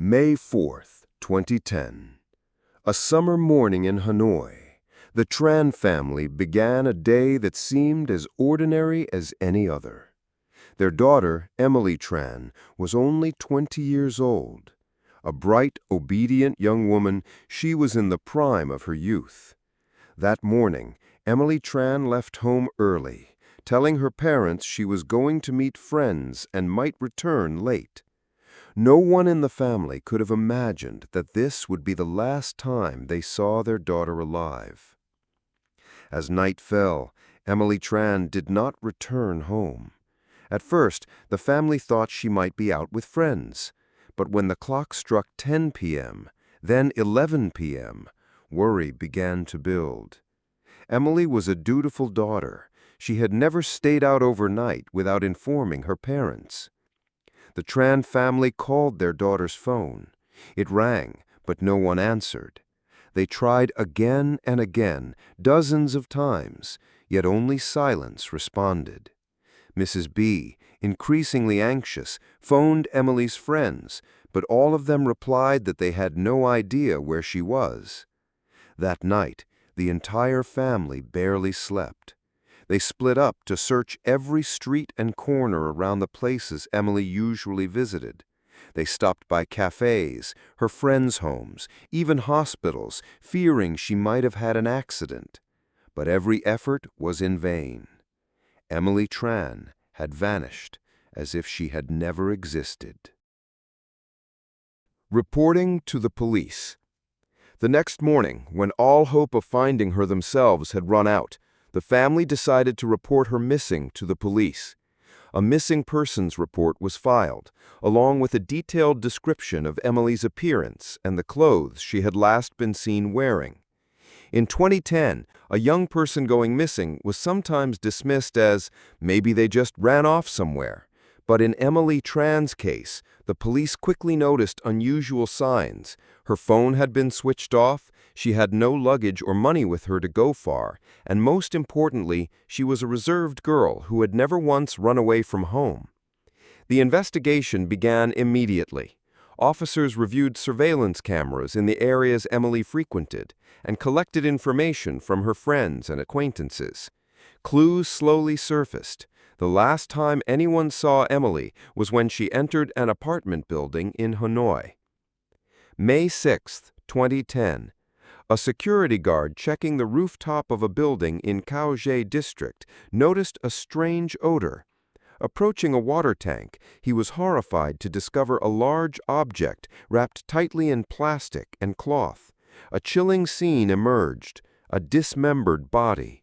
May 4th, 2010. A summer morning in Hanoi, the Tran family began a day that seemed as ordinary as any other. Their daughter, Emily Tran, was only 20 years old. A bright, obedient young woman, she was in the prime of her youth. That morning, Emily Tran left home early, telling her parents she was going to meet friends and might return late. No one in the family could have imagined that this would be the last time they saw their daughter alive. As night fell, Emily Tran did not return home. At first, the family thought she might be out with friends, but when the clock struck 10 p.m., then 11 p.m., worry began to build. Emily was a dutiful daughter. She had never stayed out overnight without informing her parents. The Tran family called their daughter's phone. It rang, but no one answered. They tried again and again, dozens of times, yet only silence responded. Mrs. B, increasingly anxious, phoned Emily's friends, but all of them replied that they had no idea where she was. That night, the entire family barely slept. They split up to search every street and corner around the places Emily usually visited. They stopped by cafes, her friends' homes, even hospitals, fearing she might have had an accident. But every effort was in vain. Emily Tran had vanished as if she had never existed. Reporting to the police. The next morning, when all hope of finding her themselves had run out, the family decided to report her missing to the police. A missing persons report was filed, along with a detailed description of Emily's appearance and the clothes she had last been seen wearing. In 2010, a young person going missing was sometimes dismissed as maybe they just ran off somewhere. But in Emily Tran's case, the police quickly noticed unusual signs. Her phone had been switched off, she had no luggage or money with her to go far, and most importantly, she was a reserved girl who had never once run away from home. The investigation began immediately. Officers reviewed surveillance cameras in the areas Emily frequented and collected information from her friends and acquaintances. Clues slowly surfaced. The last time anyone saw Emily was when she entered an apartment building in Hanoi. May 6, 2010. A security guard checking the rooftop of a building in Kaohsiung district noticed a strange odor. Approaching a water tank, he was horrified to discover a large object wrapped tightly in plastic and cloth. A chilling scene emerged, a dismembered body.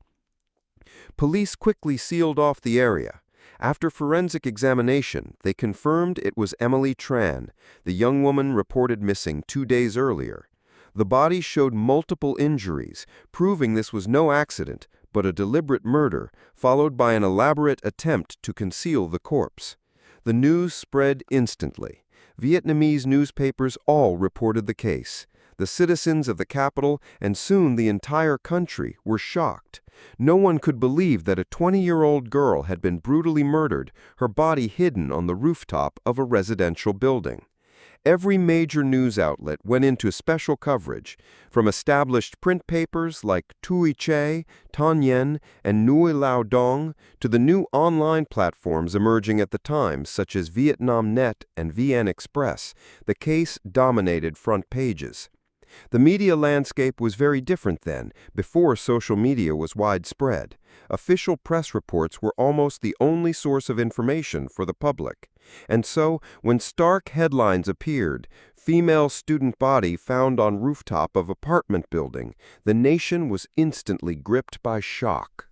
Police quickly sealed off the area. After forensic examination, they confirmed it was Emily Tran, the young woman reported missing 2 days earlier. The body showed multiple injuries, proving this was no accident, but a deliberate murder, followed by an elaborate attempt to conceal the corpse. The news spread instantly. Vietnamese newspapers all reported the case. The citizens of the capital, and soon the entire country, were shocked. No one could believe that a 20-year-old girl had been brutally murdered, her body hidden on the rooftop of a residential building. Every major news outlet went into special coverage, from established print papers like Tui Che, Tan Yen, and Nui Lao Dong, to the new online platforms emerging at the time, such as Vietnam Net and VN Express. The case dominated front pages. The media landscape was very different then, before social media was widespread. Official press reports were almost the only source of information for the public. And so, when stark headlines appeared, female student body found on rooftop of apartment building, the nation was instantly gripped by shock.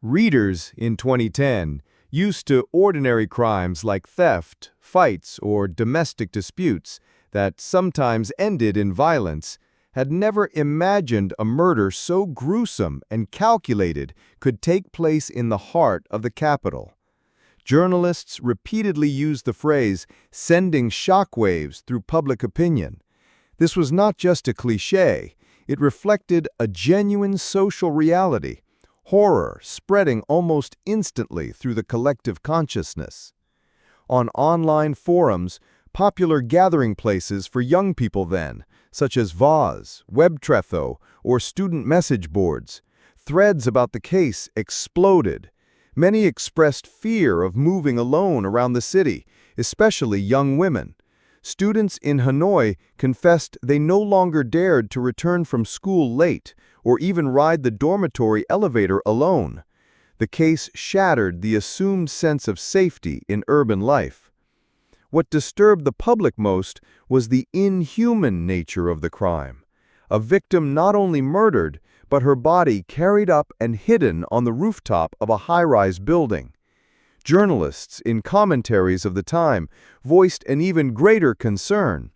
Readers in 2010, used to ordinary crimes like theft, fights, or domestic disputes that sometimes ended in violence, had never imagined a murder so gruesome and calculated could take place in the heart of the capital. Journalists repeatedly used the phrase, sending shockwaves through public opinion. This was not just a cliché, it reflected a genuine social reality, horror spreading almost instantly through the collective consciousness. on online forums, popular gathering places for young people then, such as Voz, WebTrefo, or student message boards. Threads about the case exploded. Many expressed fear of moving alone around the city, especially young women. Students in Hanoi confessed they no longer dared to return from school late or even ride the dormitory elevator alone. The case shattered the assumed sense of safety in urban life. What disturbed the public most was the inhuman nature of the crime. A victim not only murdered, but her body carried up and hidden on the rooftop of a high-rise building. Journalists, in commentaries of the time, voiced an even greater concern.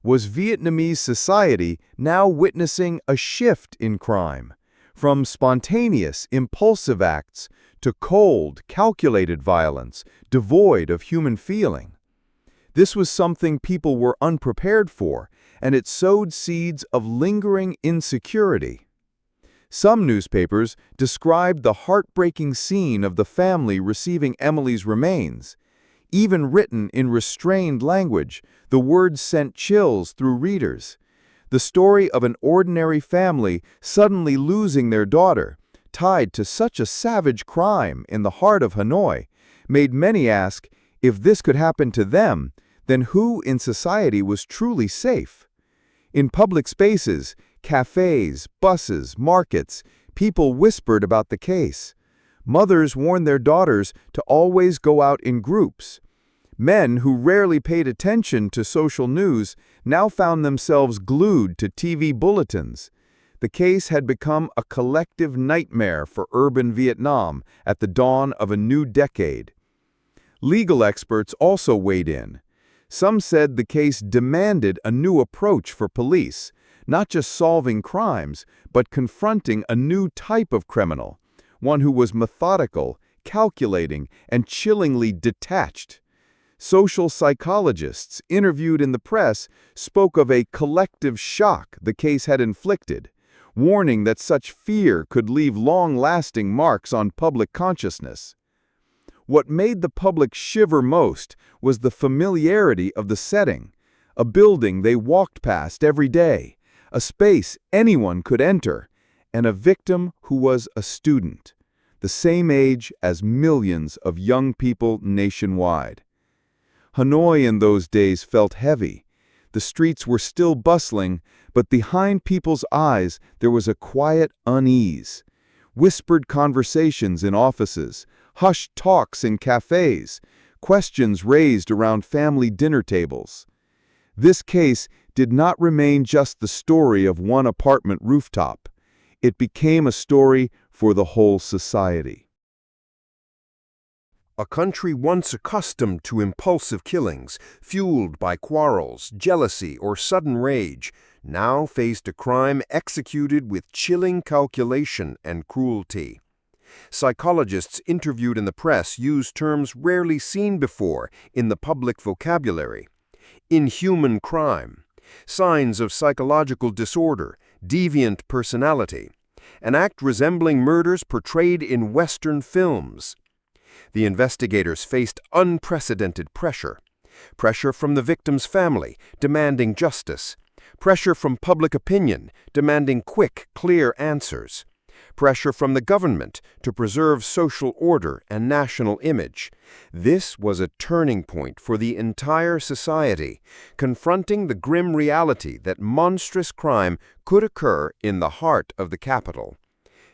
Was Vietnamese society now witnessing a shift in crime, from spontaneous, impulsive acts to cold, calculated violence, devoid of human feeling? This was something people were unprepared for, and it sowed seeds of lingering insecurity. Some newspapers described the heartbreaking scene of the family receiving Emily's remains. Even written in restrained language, the words sent chills through readers. The story of an ordinary family suddenly losing their daughter, tied to such a savage crime in the heart of Hanoi, made many ask, if this could happen to them, then who in society was truly safe? In public spaces, cafes, buses, markets, people whispered about the case. Mothers warned their daughters to always go out in groups. Men who rarely paid attention to social news now found themselves glued to TV bulletins. The case had become a collective nightmare for urban Vietnam at the dawn of a new decade. Legal experts also weighed in. Some said the case demanded a new approach for police, not just solving crimes, but confronting a new type of criminal, one who was methodical, calculating, and chillingly detached. Social psychologists interviewed in the press spoke of a collective shock the case had inflicted, warning that such fear could leave long-lasting marks on public consciousness. What made the public shiver most was the familiarity of the setting, a building they walked past every day, a space anyone could enter, and a victim who was a student, the same age as millions of young people nationwide. Hanoi in those days felt heavy. The streets were still bustling, but behind people's eyes there was a quiet unease. Whispered conversations in offices, hushed talks in cafes, questions raised around family dinner tables. This case did not remain just the story of one apartment rooftop. It became a story for the whole society. A country once accustomed to impulsive killings, fueled by quarrels, jealousy, or sudden rage, now faced a crime executed with chilling calculation and cruelty. Psychologists interviewed in the press used terms rarely seen before in the public vocabulary. Inhuman crime, signs of psychological disorder, deviant personality, an act resembling murders portrayed in Western films. The investigators faced unprecedented pressure. Pressure from the victim's family, demanding justice. Pressure from public opinion, demanding quick, clear answers. Pressure from the government to preserve social order and national image. This was a turning point for the entire society, confronting the grim reality that monstrous crime could occur in the heart of the capital.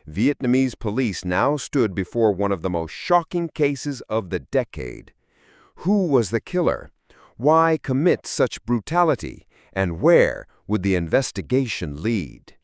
Vietnamese police now stood before one of the most shocking cases of the decade. Who was the killer? Why commit such brutality? And where would the investigation lead?